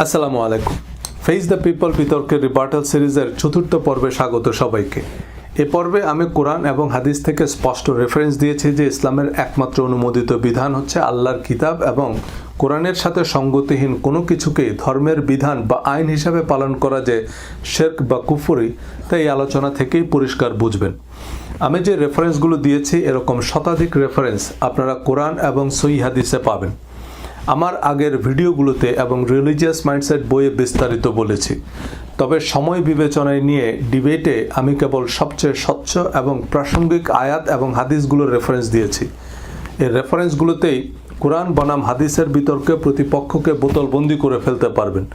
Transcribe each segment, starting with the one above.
আসসালামু আলাইকুম। Face the people বিতর্কের রিবার্টাল সিরিজের চতুর্থ পর্বে স্বাগত সবাইকে। এ পর্বে আমি কোরআন এবং হাদিস থেকে স্পষ্ট রেফারেন্স দিয়েছি যে ইসলামের একমাত্র অনুমোদিত বিধান হচ্ছে আল্লাহর কিতাব এবং কোরআনের সাথে সঙ্গতিহীন কোনো কিছুকেই ধর্মের বিধান বা আইন হিসাবে পালন করা যে শিরক বা কুফরি, তা এই আলোচনা থেকেই পরিষ্কার বুঝবেন। আমি যে রেফারেন্সগুলো দিয়েছি এরকম শতাধিক রেফারেন্স আপনারা কোরআন এবং সহিহ হাদিসে পাবেন। আমার আগের ভিডিওগুলোতে এবং রিলিজিয়াস মাইন্ডসেট বইয়ে বিস্তারিত বলেছি, তবে সময় বিবেচনায় নিয়ে ডিবেটে আমি কেবল সবচেয়ে স্বচ্ছ এবং প্রাসঙ্গিক আয়াত এবং হাদিসগুলোর রেফারেন্স দিয়েছি। এই রেফারেন্সগুলোতেই কোরআন বনাম হাদিসের বিতর্কে প্রতিপক্ষকে বোতলবন্দি করে ফেলতে পারবেন।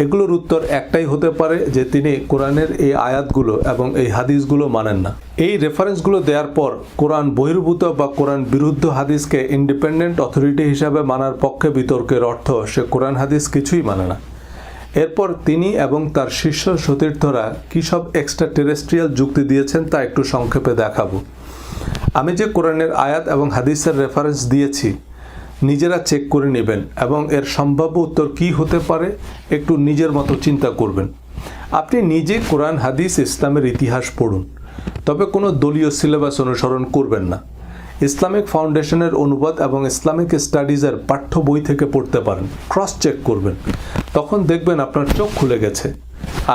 এগুলোর উত্তর একটাই হতে পারে যে তিনি কোরআনের এই আয়াতগুলো এবং এই হাদিসগুলো মানেন না। এই রেফারেন্সগুলো দেওয়ার পর কোরআন বহির্ভূত বা কোরআন বিরুদ্ধ হাদিসকে ইন্ডিপেন্ডেন্ট অথরিটি হিসাবে মানার পক্ষে বিতর্কের অর্থ সে কোরআন হাদিস কিছুই মানে না। এরপর তিনি এবং তার শিষ্য সতীর্থরা কী সব এক্সট্রা টেরেস্ট্রিয়াল যুক্তি দিয়েছেন তা একটু সংক্ষেপে দেখাবো। আমি যে কোরআনের আয়াত এবং হাদিসের রেফারেন্স দিয়েছি নিজেরা চেক করে নেবেন এবং এর সম্ভাব্য উত্তর কী হতে পারে একটু নিজের মতো চিন্তা করবেন। আপনি নিজে কোরআন হাদিস ইসলামের ইতিহাস পড়ুন, তবে কোনো দলীয় সিলেবাস অনুসরণ করবেন না। ইসলামিক ফাউন্ডেশনের অনুবাদ এবং ইসলামিক স্টাডিজের পাঠ্য বই থেকে পড়তে পারেন, ক্রস চেক করবেন, তখন দেখবেন আপনার চোখ খুলে গেছে।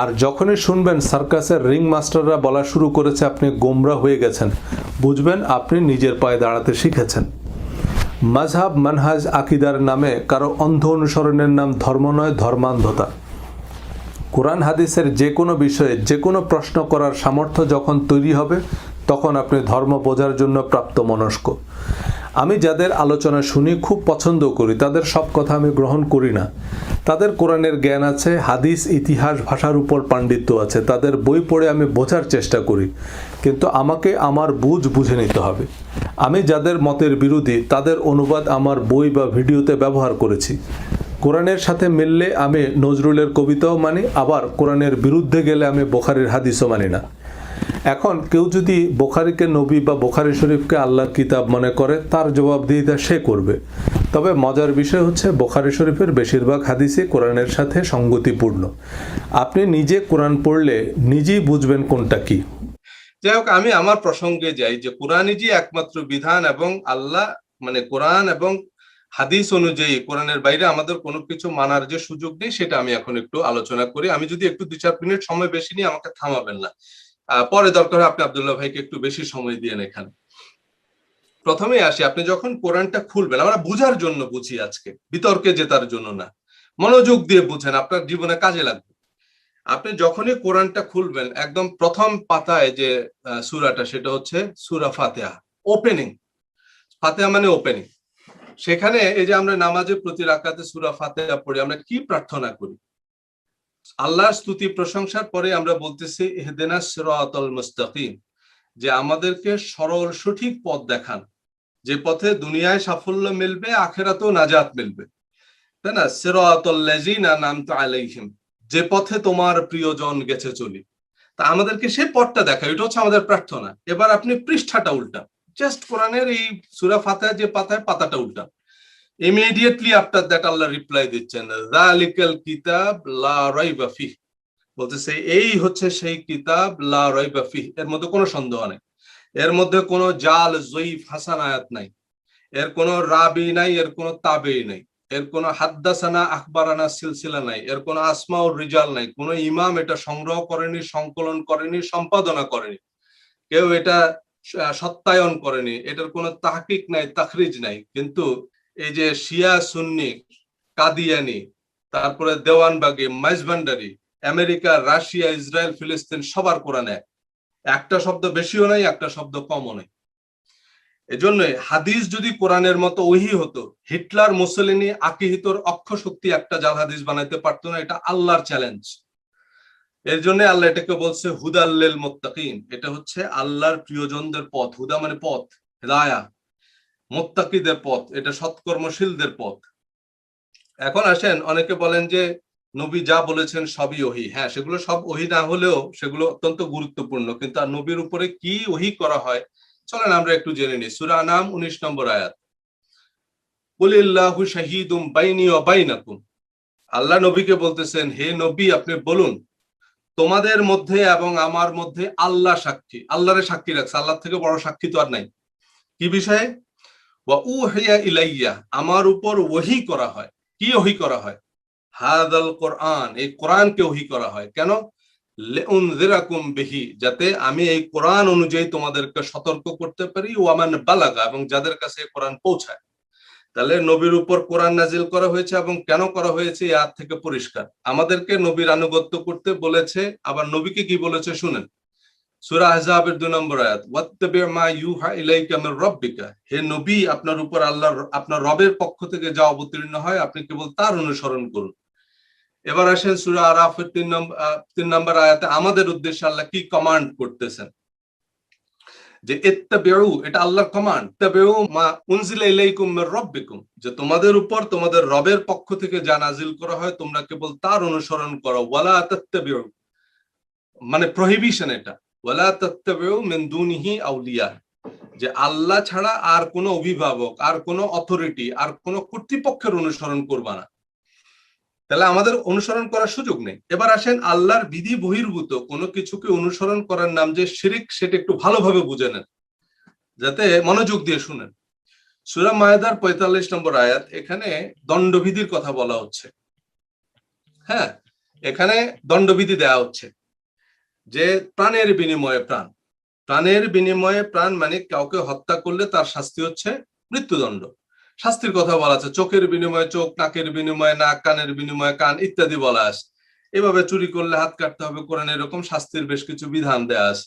আর যখনই শুনবেন সার্কাসের রিং মাস্টাররা বলা শুরু করেছে আপনি গোমরা হয়ে গেছেন, বুঝবেন আপনি নিজের পায়ে দাঁড়াতে শিখেছেন। মাযহাব, মানহাজ, আকিদার নামে কারো অন্ধ অনুসরণের নাম ধর্ম নয়, ধর্মান্ধতা। কোরআন হাদিসের যে কোনো বিষয়ে যে কোনো প্রশ্ন করার সামর্থ্য যখন তৈরি হবে তখন আপনি ধর্ম বোঝার জন্য প্রাপ্তমনস্ক। আমি যাদের আলোচনা শুনি, খুব পছন্দ করি, তাদের সব কথা আমি গ্রহণ করি না। তাদের কোরআনের জ্ঞান আছে, হাদিস, ইতিহাস, ভাষার উপর পাণ্ডিত্য আছে, তাদের বই পড়ে আমি বোঝার চেষ্টা করি, কিন্তু আমাকে আমার বুঝে নিতে হবে। আমি যাদের মতের বিরোধী তাদের অনুবাদ আমার বই বা ভিডিওতে ব্যবহার করেছি। কোরআনের সাথে মিললে আমি নজরুলের কবিতাও মানি, আবার কোরআনের বিরুদ্ধে গেলে আমি বুখারীর হাদিসও মানি না। এখন কেউ যদি বুখারীকে নবী বা বুখারী শরীফকে আল্লাহর কিতাব মনে করে, তার জবাবদিহিতা সে করবে। তবে মজার বিষয় হচ্ছে বুখারী শরীফের বেশিরভাগ হাদিসই কোরআনের সাথে সঙ্গতিপূর্ণ। আপনি নিজে কোরআন পড়লে নিজেই বুঝবেন কোনটা কি। যাই হোক, আমি আমার প্রসঙ্গে যাই যে কোরআনই যে একমাত্র বিধান এবং আল্লাহ কোরআন এবং হাদিস অনুযায়ী কোরআনের বাইরে আমাদের কোনো কিছু মানার যে সুযোগ নেই, সেটা আমি এখন একটু আলোচনা করি। আমি যদি একটু 2-4 মিনিট সময় বেশি নিই আমাকে থামাবেন না, পরে দরকার হয় আপনি আব্দুল্লাহ ভাইকে একটু বেশি সময় দিয়েন। এখানে প্রথমেই আসি, আপনি যখন কোরআনটা খুলবেন, আমরা বুঝার জন্য বুঝি, আজকে বিতর্কে জেতার জন্য না, মনোযোগ দিয়ে বুঝেন, আপনার জীবনে কাজে লাগবে। আপনি যখনই কোরআনটা খুলবেন, একদম প্রথম পাতায় যে সূরাটা সেটা হচ্ছে সূরা ফাতিহা, ওপেনিং। ফাতিহা মানে ওপেনিং। সেখানে এই যে আমরা নামাজে প্রতি রাকাতে সূরা ফাতিহা পড়ি, আমরা কি প্রার্থনা করি? আল্লাহর স্তুতি প্রশংসার পরে আমরা বলতেছি ইহদিনাস সিরাতাল মুস্তাকিম, যে আমাদেরকে সরল সঠিক পথ দেখান, যে পথে দুনিয়ায় সাফল্য মিলবে, আখিরাতেও নাজাত মিলবে, তাই না? সিরাতাল লাযিনা আনআমতা আলাইহিম, যে পথে তোমার প্রিয়জন গেছে চলি। তা আমাদেরকে সেই পথটা দেখা, এটা হচ্ছে আমাদের প্রার্থনা। এবার আপনি পৃষ্ঠাটা উল্টান, জাস্ট কোরআনের এই সূরা ফাতিহা যে পাতাটা উল্টান। ইমিডিয়েটলি আফটার দ্যাট আল্লাহ রিপ্লাই দিচ্ছেন, যালিকাল কিতাব লা রাইবা ফিহ, বলতেছে এই হচ্ছে সেই কিতাব লা রাইবা ফিহ, এর মধ্যে কোনো সন্দেহ নেই, এর মধ্যে কোনো জাল, জয়ীফ, হাসান আয়াত নাই, এর কোনো রাবি নাই, এর কোনো তাবেই নাই, এর কোনো হাদ্দাসানা আখবারানা সিলসিলা নাই, এর কোনো আসমাউর রিজাল নাই, কোনো ইমাম এটা সংগ্রহ করেনি, সংকলন করেনি, সম্পাদনা করেনি, কেউ এটা সত্যায়ন করেনি, এটার কোনো তাহকিক নাই, তাখরিজ নাই। কিন্তু এই যে শিয়া, সুন্নি, কাদিয়ানি, তারপরে Dewanbagi, Maizbhandari, America, Russia, Israel, ফিলিস্তিন, সবার কোরআনে একটা শব্দ বেশিও নাই, একটা শব্দ কমও নাই। এজন্য হাদিস যদি কোরআনের মতো ওহী হতো, হিটলার, মুসলিনি, আকিহিতর অক্ষ শক্তি একটা জাল হাদিস বানাইতে পারতো না। এটা আল্লাহর চ্যালেঞ্জ। এর জন্য আল্লাহ এটাকে বলছে হুদাল্লিল মুত্তাকিন, এটা হচ্ছে আল্লাহর প্রিয়জনদের পথ। হুদা মানে পথ, হিদায়া, মুত্তাকিদের পথ, এটা সৎকর্মশীলদের পথ। এখন আসেন, অনেকে বলেন যে নবী যা বলেছেন সবই ওহী। হ্যাঁ, সেগুলো সব ওহী না হলেও সেগুলো অত্যন্ত গুরুত্বপূর্ণ। কিন্তু আর নবীর উপরে কি ওহী করা হয়, চলেন আমরা একটু জেনে নিই। সূরা আনাম 19 নম্বর আয়াত, কুলিল্লাহু শাহীদুম বাইনি ওয়া বাইনাকুম, আল্লাহ নবীকে বলতেছেন, হে নবী আপনি বলুন তোমাদের মধ্যে এবং আমার মধ্যে আল্লাহ সাক্ষী, আল্লাহরে সাক্ষী রাখছে, আল্লাহ থেকে বড় সাক্ষী তো আর নাই। কি বিষয়ে? ওয়া উহিয়া ইলাইয়া, আমার উপর ওহী করা হয়। কি ওহী করা হয়? হাদাল কোরআন, এই কোরআনকে ওহী করা হয়। কেন? লিউনযিরাকুম বিহি, যাতে আমি এই কোরআন অনুযায়ী তোমাদেরকে সতর্ক করতে পারি, ওয়ামান বালাগা, এবং যাদের কাছে এই কোরআন পৌঁছায়। তাহলে নবীর উপর কোরআন নাজিল করা হয়েছে, এবং কেন করা হয়েছে এর থেকে পরিষ্কার। আমাদেরকে নবীর আনুগত্য করতে বলেছে, আবার নবীকে কি বলেছে শুনেন। সূরা আহজাবের 2 নম্বর আয়াত, ওয়াত্তাবি মা ইউহা ইলাইকা মির রাব্বিকা, হে নবী আপনার উপর আল্লাহর, আপনার রবের পক্ষ থেকে যা অবতীর্ণ হয় আপনি কেবল তার অনুসরণ করুন। এবার আসেন সূরা আরাফের 3 নম্বর আয়াতে আমাদের উদ্দেশ্যে আল্লাহ কি কমান্ড করতেছেন, যে ইত্তাবিউ, এটা আল্লাহর কমান্ড, তাবিউ মা উনজিলা ইলাইকুম মির রাব্বিকুম, যে তোমাদের উপর তোমাদের রবের পক্ষ থেকে যা নাজিল করা হয় তোমরা কেবল তার অনুসরণ করো। ওয়ালা তাত্তাবিউ, মানে প্রহিবিশন এটা, ওয়ালা তাত্তাবিউ মিন দুনিহি আউলিয়া, যে আল্লাহ ছাড়া আর কোনো অভিভাবক, আর কোনো অথরিটি, আর কোনো কর্তৃপক্ষের অনুসরণ করবা না। তাহলে আমাদের অনুসরণ করার সুযোগ নেই। এবার আসেন আল্লাহর বিধি বহির্ভূত কোনো কিছুকে অনুসরণ করার নাম যে শিরিক, সেটা একটু ভালোভাবে বুঝে নেন, যাতে মনোযোগ দিয়ে শুনেন। সূরা মায়েদার 45 নম্বর আয়াত, এখানে দণ্ডবিধির কথা বলা হচ্ছে। হ্যাঁ, এখানে দণ্ডবিধি দেয়া হচ্ছে যে প্রাণের বিনিময়ে প্রাণ, প্রাণের বিনিময়ে প্রাণ, মানে কাউকে হত্যা করলে তার শাস্তি হচ্ছে মৃত্যুদণ্ড। শাস্তির কথা বলা আছে, চোখের বিনিময়ে চোখ, নাকের বিনিময়ে নাক, কানের বিনিময়ে কান ইত্যাদি বলা আছে। এভাবে চুরি করলে হাত কাটতে হবে, কোরআনে এরকম শাস্তির বেশ কিছু বিধান দেয়া আছে।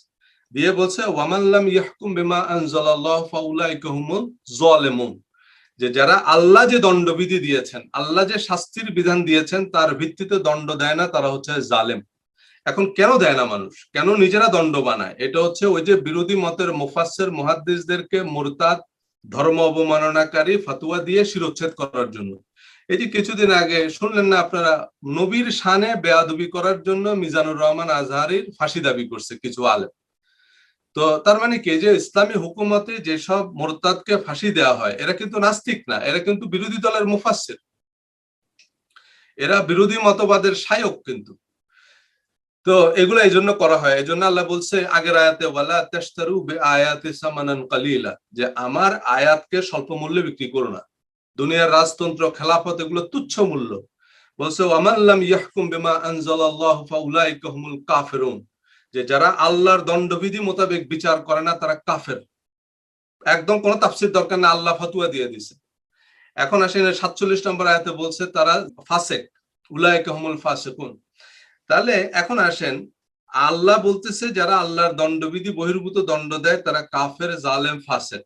দিয়ে বলছে ওয়ামান লাম ইয়াহকুম বিমা আনজালাল্লাহু ফাউলাইকা হুমুল যালিমুন, যে যারা আল্লাহ যে দণ্ডবিধি দিয়েছেন, আল্লাহ যে শাস্তির বিধান দিয়েছেন তার ভিত্তিতে দণ্ড দেয় না, তারা হচ্ছে জালেম। এখন কেন দেয় না মানুষ, কেন নিজেরা দণ্ড বানায়? এটা হচ্ছে ওই যে বিরোধী মতের মুফাসসির মুহাদ্দিসদেরকে মুরতাদ, ধর্ম অবমাননাকারী ফতোয়া দিয়ে শিরোচ্ছেদ করার জন্য। এই যে কিছুদিন আগে শুনলেন না আপনারা, নবীর শানে বেয়াদবি করার জন্য মিজানুর রহমান আজহারীর ফাঁসি দাবি করছে কিছু আলেম। তো তার মানে কি, যে ইসলামী হুকুমতে যেসব মুরতাদকে ফাঁসি দেওয়া হয় এরা কিন্তু নাস্তিক না, এরা কিন্তু বিরোধী দলের মুফাসসির, এরা বিরোধী মতবাদের শায়ক কিন্তু। তো এগুলো এই জন্য করা হয়। এই জন্য আল্লাহ বলছে আগের আয়াতে, ওয়ালা তাশতারু বিআয়াতি সামানান কালিলা, যে আমার আয়াতকে স্বল্প মূল্যে বিক্রি করো না। দুনিয়ার রাজতন্ত্র, খেলাফত এগুলো তুচ্ছ মূল্য। বলছে ওয়ামান লাম ইয়াহকুম বিমা আনজালাল্লাহু ফাউলাইকা হুমুল কাফিরুন, যে যারা আল্লাহর দণ্ডবিধি মোতাবেক বিচার করে না তারা কাফের। একদম কোনো তাফসীর দরকার না, আল্লাহ ফতোয়া দিয়ে দিছে। এখন আসেন 47 নম্বর আয়াতে বলছে তারা ফাসেক, উলাইকা হুমুল ফাসিকুন। তাহলে এখন আসেন, আল্লাহ বলতেছে যারা আল্লাহর দণ্ডবিধি বহির্ভূত দণ্ড দেয় তারা কাফের, জালেম, ফাসেক।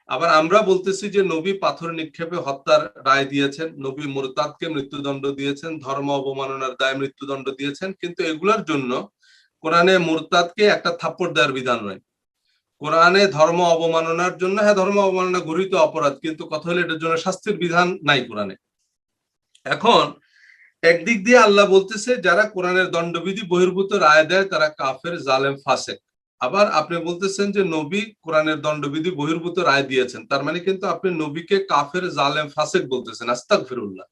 আবার আমরা বলতেছি যে নবী পাথর নিক্ষেপে হত্যার রায় দিয়েছেন, নবী মুরতাদকে মৃত্যুদণ্ড দিয়েছেন, ধর্ম অবমাননার দায় মৃত্যুদণ্ড দিয়েছেন, কিন্তু এগুলোর জন্য কোরআনে মুরতাদকে একটা থাপ্পড় দেওয়ার বিধান নয়। কোরআনে ধর্ম অবমাননার জন্য, হ্যাঁ ধর্ম অবমাননা গর্হিত অপরাধ, কিন্তু কথা হলো এটার জন্য শাস্তির বিধান নাই কোরআনে। এখন একদিক দিয়ে আল্লাহ বলতেছে যারা কোরআনের দণ্ডবিধি বহির্ভূত রায় দেয় তারা কাফের, জালেম, ফাসেক। আবার আপনি বলতেছেন যে নবী কোরআনের দণ্ডবিধি বহির্ভূত রায় দিয়েছেন, তার মানে কিন্তু আপনি নবীকে কাফের, জালেম, ফাসেক বলতেছেন। আস্তাগফিরুল্লাহ।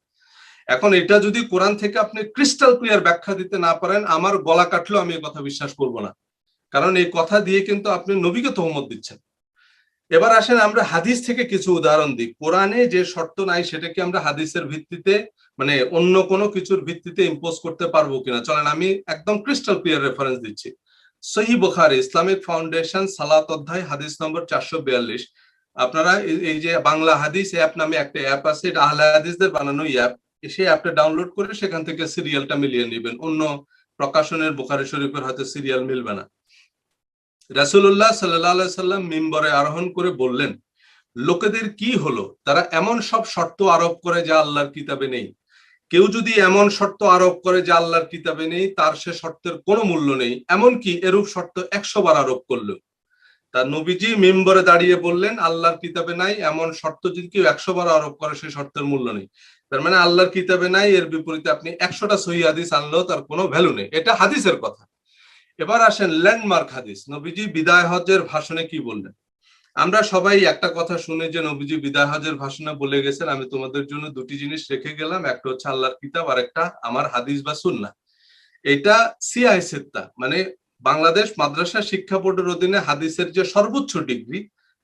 এখন এটা যদি কোরআন থেকে আপনি ক্রিস্টাল ক্লিয়ার ব্যাখ্যা দিতে না পারেন, আমার গলা কাটলেও আমি এই কথা বিশ্বাস করব না, কারণ এই কথা দিয়ে কিন্তু আপনি নবীকে তহমত দিচ্ছেন। এবার আসেন আমরা হাদিস থেকে কিছু উদাহরণ দিই। কোরআনে যে শর্ত নাই সেটাকে আমরা হাদিসের ভিত্তিতে, মানে অন্য কোনো কিছুর ভিত্তিতে ইম্পোজ করতে পারবো কিনা চলেন আমি একদম ক্রিস্টাল ক্লিয়ার রেফারেন্স দিচ্ছি। সহিহ বুখারী ইসলামিক ফাউন্ডেশন সালাত অধ্যায় হাদিস নম্বর 442। আপনারা এই যে বাংলা হাদিস অ্যাপ নামে একটা অ্যাপ আছে, এটা আহলে হাদিসদের বানানো অ্যাপ, সেই অ্যাপটা ডাউনলোড করে সেখান থেকে সিরিয়ালটা মিলিয়ে নেবেন। অন্য প্রকাশনের বুখারী শরীফের হয়তো সিরিয়াল মিলবে না। রাসূলুল্লাহ সাল্লাল্লাহু আলাইহি সাল্লাম মিম্বরে আরোহণ করে বললেন, লোকেদের কি হলো, তারা এমন সব শর্ত আরোপ করে যা আল্লাহর কিতাবে নেই। কেউ যদি এমন শর্ত আরোপ করে যা আল্লাহর কিতাবে নেই, তার সে শর্তের কোনো মূল্য নেই, এমনকি এরূপ শর্ত 100 বার আরোপ করলো। তার নবীজি মিম্বরে দাঁড়িয়ে বললেন আল্লাহর কিতাবে নাই এমন শর্ত যদি কেউ 100 বার আরোপ করে সেই শর্তের মূল্য নেই। তার মানে আল্লাহর কিতাবে নাই, এর বিপরীতে আপনি 100টা সহিহ হাদিস আনলেও তার কোনো ভ্যালু নেই। এটা হাদিসের কথা। এবার আসেন ল্যান্ডমার্ক হাদিস, নবীজি বিদায় হজ্জের ভাষণে কি বললেন। আমরা সবাই একটা কথা শুনে যে নবীজি বিদায় হজের ভাষণে বলে গেছেন, আমি তোমাদের জন্য দুটি জিনিস রেখে গেলাম, একটা হচ্ছে আল্লাহর কিতাব আর একটা আমার হাদিস বা সুন্নাহ। এটা সিআই সিত্তা মানে বাংলাদেশ মাদ্রাসা শিক্ষা বোর্ডের অধীনে হাদিসের যে সর্বোচ্চ ডিগ্রি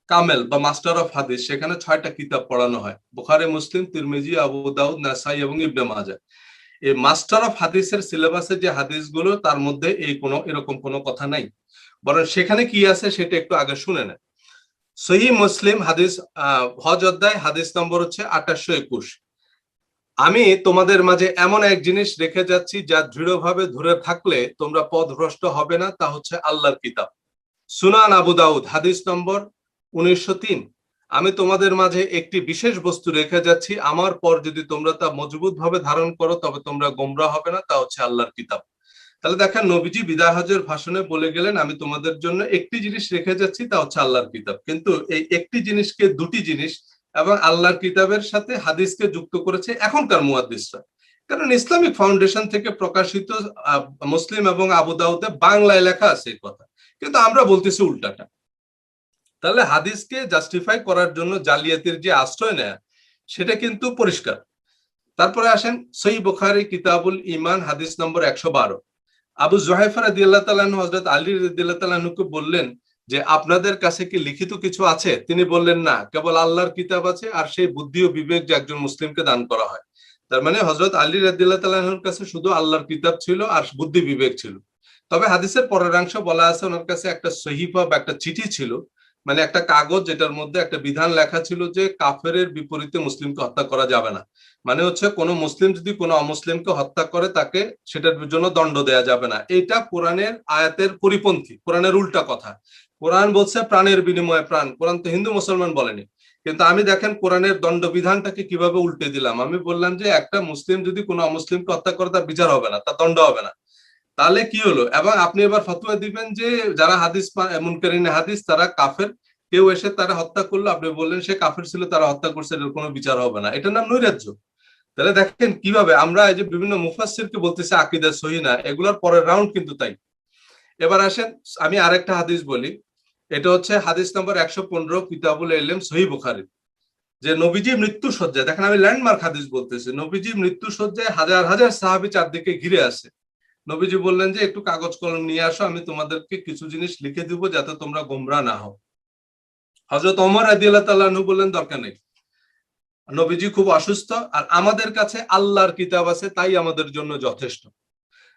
কামেল বা মাস্টার অফ হাদিস, সেখানে 6টা কিতাব পড়ানো হয়, বুখারী, মুসলিম, তিরমিজি, আবু দাউদ, নাসাই এবং ইবনে মাজাহ। এই মাস্টার অফ হাদিসের সিলেবাসে যে হাদিসগুলো, তার মধ্যে এরকম কোনো কথা নাই। বরং সেখানে কি আছে সেটা একটু আগে শুনে নেন। সহিহ মুসলিম হাদিস, হজ অধ্যায়, হাদিস নম্বর হচ্ছে 2821। আমি তোমাদের মাঝে এমন এক জিনিস রেখে যাচ্ছি যা দৃঢ়ভাবে ধরে থাকলে তোমরা পথভ্রষ্ট হবে না, তা হচ্ছে আল্লাহর কিতাব। সুনান আবু দাউদ হাদিস নম্বর 1903। আমি তোমাদের মাঝে একটি বিশেষ বস্তু রেখে যাচ্ছি, আমার পর যদি তোমরা তা মজবুত ভাবে ধারণ করো তবে তোমরা গোমরা হবে না, তা হচ্ছে আল্লাহর কিতাব। তাহলে দেখেন, নবীজি বিদায় হজের ভাষণে বলে গেলেন আমি তোমাদের জন্য একটি জিনিস রেখে যাচ্ছি, তা হচ্ছে আল্লাহর কিতাব। কিন্তু এই একটি জিনিসকে দুটি জিনিস এবং আল্লাহর কিতাবের সাথে হাদিসকে যুক্ত করেছে এখনকার মুহাদ্দিসরা। কারণ ইসলামিক ফাউন্ডেশন থেকে প্রকাশিত মুসলিম এবং আবু দাউদে বাংলায় লেখা আছে এই কথা, কিন্তু আমরা বলতেছি উল্টাটা। তাহলে হাদিসকে জাস্টিফাই করার জন্য জালিয়াতির যে আশ্রয় নেয় সেটা কিন্তু পরিষ্কার। তারপরে আসেন সহিহ বুখারী কিতাবুল ঈমান হাদিস নম্বর 112। আবু জুহাইফা রাদিয়াল্লাহু তাআলা আনহু হযরত আলী রাদিয়াল্লাহু তাআলা আনহুকে বললেন যে আপনাদের কাছে কি লিখিত কিছু আছে? তিনি বললেন না, কেবল আল্লাহর কিতাব আছে আর সেই বুদ্ধি ও বিবেক যে একজন মুসলিমকে দান করা হয়। তার মানে হযরত আলী রাদিয়াল্লাহু তাআলা আনহুর কাছে শুধু আল্লাহর কিতাব ছিল আর বুদ্ধি বিবেক ছিল। তবে হাদিসের পরের অংশ বলা আছে ওনার কাছে একটা সহিফা বা একটা চিঠি ছিল, মানে একটা কাগজ, যেটার মধ্যে একটা বিধান লেখা ছিল যে কাফেরের বিপরীতে মুসলিমকে হত্যা করা যাবে না। মানে হচ্ছে কোনো মুসলিম যদি কোনো অমুসলিমকে হত্যা করে তাকে সেটার জন্য দণ্ড দেয়া যাবে না। এটা কোরআনের আয়াতের পরিপন্থী, কোরআনের উল্টা কথা। কোরআন বলছে প্রাণের বিনিময়ে প্রাণ, কোরআন তো হিন্দু মুসলমান বলেনি। কিন্তু আমি দেখেন কোরআনের দণ্ডবিধানটাকে কিভাবে উল্টে দিলাম। আমি বললাম যে একটা মুসলিম যদি কোনো অমুসলিমকে হত্যা করে তার বিচার হবে না, তার দণ্ড হবে না। তাহলে কি হলো? এবং আপনি এবার ফতোয়া দিবেন যে যারা হাদিস মুনকারিনে হাদিস তারা কাফের, কেউ এসে তারা হত্যা করলো, আপনি বললেন সে কাফের ছিল, তারা হত্যা করছে, এর কোনো বিচার হবে না। এটার নাম নৈরাজ্য। তাহলে দেখেন কিভাবে আমরা এই যে বিভিন্ন মুফাসসিরকে বলতেছি আকীদা সহিহ না, এগুলোর পরের রাউন্ড কিন্তু তাই। এবার আসেন আমি আরেকটা হাদিস বলি, এটা হচ্ছে হাদিস নম্বর 115 কিতাবুল ইলম সহিহ বুখারী। যে নবীজি মৃত্যু সজ্জায়, দেখেন আমি ল্যান্ডমার্ক হাদিস বলতেছি, নবীজি মৃত্যু সজ্জায় হাজার হাজার সাহাবী চারদিকে ঘিরে আছে। নবীজি বললেন যে একটু কাগজ কলম নিয়ে আসো, আমি তোমাদেরকে কিছু জিনিস লিখে দিব যাতে তোমরা গোমরা না হও। হযরত ওমর রাদিয়াল্লাহু তাআলা আনহু বললেন দরকার নেই, নবীজি খুব অসুস্থ আর আমাদের কাছে আল্লাহর কিতাব আছে, তাই আমাদের জন্য যথেষ্ট।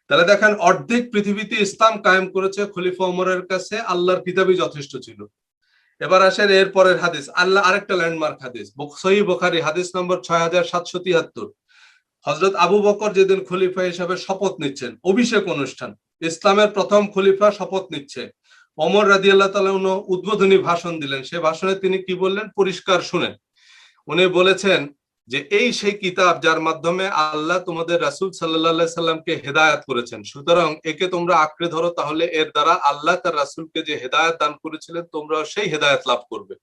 তাহলে দেখেন অর্ধেক পৃথিবীতে ইসলাম কায়েম করেছে খলিফা ওমরের কাছে আল্লাহর কিতাবই যথেষ্ট ছিল। এবার আসেন এর পরের হাদিস, আল্লাহ আরেকটা ল্যান্ডমার্ক হাদিস, সহিহ বুখারী হাদিস নম্বর 6773। হযরত আবু বকর যেদিন খলিফা হিসাবে শপথ নিচ্ছেন, অভিষেক অনুষ্ঠান, ইসলামের প্রথম খলিফা শপথ নিচ্ছে, ওমর রাদিয়াল্লাহু তাআলা উদ্বোধনী ভাষণ দিলেন। সে ভাষণে তিনি কি বললেন পরিষ্কার শুনেন। উনি বলেছেন যে এই সেই কিতাব যার মাধ্যমে আল্লাহ তোমাদের রাসূল সাল্লাল্লাহু আলাইহি সাল্লামকে হেদায়েত করেছেন, সুতরাং একে তোমরা আঁকড়ে ধরো, তাহলে এর দ্বারা আল্লাহ তার রাসূলকে যে হেদায়েত দান করেছিলেন তোমরা সেই হেদায়েত লাভ করবে।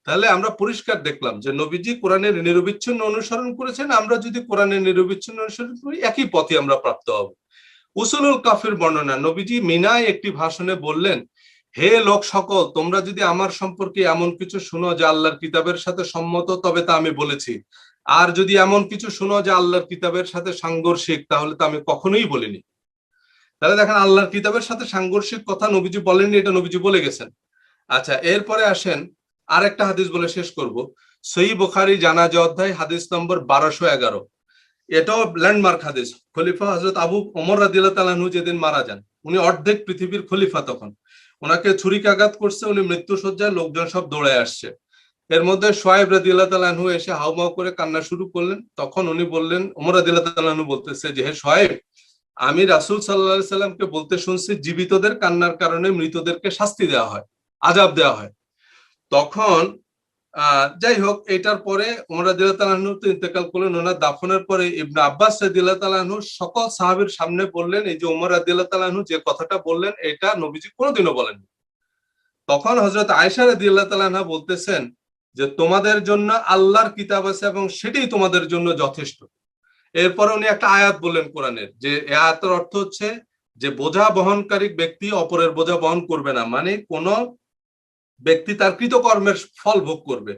তাহলে আমরা পরিষ্কার দেখলাম যে নবীজি কোরআনের নিরবিচ্ছিন্ন অনুসরণ করেছেন, আমরা যদি কোরআনের নিরবিচ্ছিন্ন অনুসরণ করি একই পথে আমরা প্রাপ্ত হব। উসুলুল কাফির বর্ণনা, নবীজি মিনায় একটি ভাষণে বললেন, হে লোক সকল, তোমরা যদি আমার সম্পর্কে এমন কিছু শুনো যা আল্লাহর কিতাবের সাথে সম্মত তবে তা আমি বলেছি, আর যদি এমন কিছু শুনো যা আল্লাহর কিতাবের সাথে সাংঘর্ষিক তাহলে তা আমি কখনোই বলিনি। তাহলে দেখেন আল্লাহর কিতাবের সাথে সাংঘর্ষিক কথা নবীজি বলেননি, এটা নবীজি বলে গেছেন। আচ্ছা, এরপরে আসেন আরেকটা হাদিস বলে শেষ করব। সহিহ বুখারী জানাজা অধ্যায় হাদিস নম্বর 1211। এটাও ল্যান্ডমার্ক হাদিস। খলিফা হযরত আবু ওমর রাদিয়াল্লাহু তাআলা আনহু যেদিন মারা যান, উনি অর্ধেক পৃথিবীর খলিফা তখন, ওনাকে ছুরিকাঘাত করছে, উনি মৃত্যু শয্যায়, লোকজন সব দৌড়ে আসছে। এর মধ্যে সোয়াইব রাদিয়াল্লাহু তাআলা আনহু এসে হাউমাউ করে কান্না শুরু করলেন। তখন উনি বললেন, ওমর রাদিয়াল্লাহু তাআলা আনহু বলতেছে যে হে সোয়াইব, আমি রাসূল সাল্লাল্লাহু আলাইহি সাল্লামকে বলতে শুনছি জীবিতদের কান্নার কারণে মৃতদেরকে শাস্তি দেওয়া হয়, আযাব দেওয়া হয়। তখন যাই হোক, এটার পরে ওমর রাদিয়াল্লাহু তাআলা আনহু তো ইন্তেকাল করলেন। ওনার দাফনের পরে ইবনে আব্বাস রাদিয়াল্লাহু তাআলা আনহু সকল সাহাবীর সামনে বললেন, এই যে ওমর রাদিয়াল্লাহু তাআলা আনহু যে কথাটা বললেন এটা নবীজি কোনোদিনও বলেননি। তখন হযরত আয়েশা রাদিয়াল্লাহু তাআলা আনহা বলতেছেন যে তোমাদের জন্য আল্লাহর কিতাব আছে এবং সেটাই তোমাদের জন্য যথেষ্ট। এরপরে উনি একটা আয়াত বললেন কোরআনের, যে এই আয়াতের অর্থ হচ্ছে যে বোঝা বহনকারী ব্যক্তি অপরের বোঝা বহন করবে না, মানে কোন ব্যক্তি তার কৃতকর্মের ফল ভোগ করবে।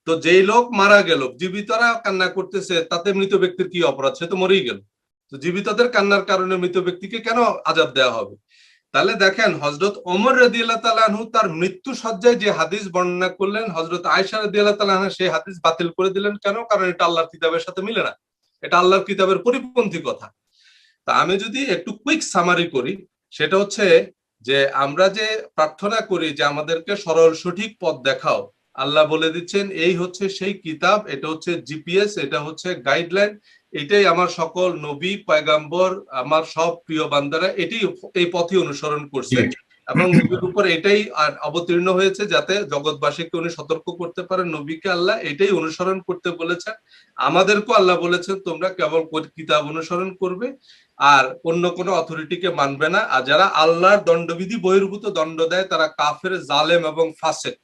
তো যেই লোক মারা গেল, জীবিতরা কান্না করতেছে, তাতে মৃত ব্যক্তির কি অপরাধ? সে তো মরেই গেল। তো জীবিতদের কান্নার কারণে মৃত ব্যক্তিকে কেন আযাব দেওয়া হবে? তাহলে দেখেন, হযরত ওমর রাদিয়াল্লাহু তাআলা আনহু তার মৃত্যু সজ্জায় যে হাদিস বর্ণনা করলেন, হযরত আয়েশা রাদিয়াল্লাহু তাআলা আনহা সেই হাদিস বাতিল করে দিলেন কেন? কারণ এটা আল্লাহর কিতাবের সাথে মিলে না, এটা আল্লাহর কিতাবের পরিপন্থী কথা। তা আমি যদি একটু কুইক সামারি করি, সেটা হচ্ছে যে আমরা যে প্রার্থনা করি যে আমাদেরকে সরল সঠিক পথ দেখাও, আল্লাহ বলে দিচ্ছেন এই হচ্ছে সেই কিতাব, এটা হচ্ছে জিপিএস, এটা হচ্ছে গাইডলাইন, এটাই আমার সকল নবী পয়গাম্বর, আমার সব প্রিয় বান্দারা এই পথই অনুসরণ করছে এবং নবীর উপর এটাই অবতীর্ণ হয়েছে যাতে জগৎবাসীকে উনি সতর্ক করতে পারেন। নবীকে আল্লাহ এটাই অনুসরণ করতে বলেছেন, আমাদেরকেও আল্লাহ বলেছেন তোমরা কেবল কিতাব অনুসরণ করবে আর অন্য কোনো অথরিটিকে মানবে না। আর যারা আল্লাহর দণ্ডবিধি বহির্ভূত দণ্ড দেয় তারা কাফের, জালেম এবং ফাসেক।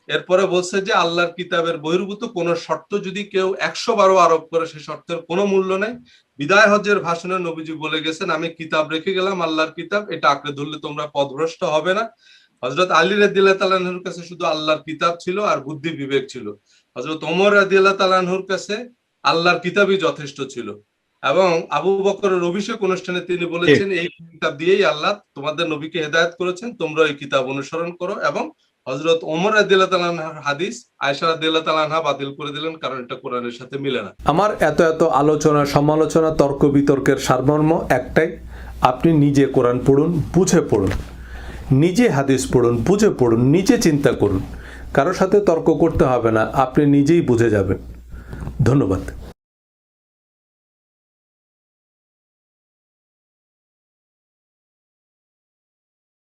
এরপরে বলছে যে আল্লাহর কিতাবের বহির্ভূত কোন শর্ত যদি কেউ 112 আরোপ করে, সেই শর্তের কোনো মূল্য নেই। বিদায় হজ্জের ভাষণে নবীজি বলে গেছেন, আমি কিতাব রেখে গেলাম, আল্লাহর কিতাব, এটা আঁকড়ে ধরলে তোমরা পথভ্রষ্ট হবে না। হযরত আলী রাদিয়াল্লাহু তাআলা আনহুর কাছে শুধু আল্লাহর কিতাব ছিল আর বুদ্ধি বিবেক ছিল। হযরত ওমর রাদিয়াল্লাহু তাআলা আনহুর কাছে আল্লাহর কিতাবই যথেষ্ট ছিল। এবং আবু বকরের অভিষেক অনুষ্ঠানে তিনি বলেছেন, এই কিতাব দিয়েই আল্লাহ তোমাদের নবীকে হেদায়েত করেছেন, তোমরা এই কিতাব অনুসরণ করো। এবং হযরত ওমর রাদিয়াল্লাহু তাআলা আনহার হাদিস আয়েশা রাদিয়াল্লাহু তাআলা আনহা বাতিল করে দিলেন, কারণ এটা কোরআনের সাথে মিলে না। আমার এত আলোচনা, সমালোচনা, তর্ক বিতর্কের সারমর্ম একটাই, আপনি নিজে কোরআন পড়ুন, বুঝে পড়ুন, নিজে হাদিস পড়ুন, বুঝে পড়ুন, নিজে চিন্তা করুন। কারোর সাথে তর্ক করতে হবে না, আপনি নিজেই বুঝে যাবেন। ধন্যবাদ।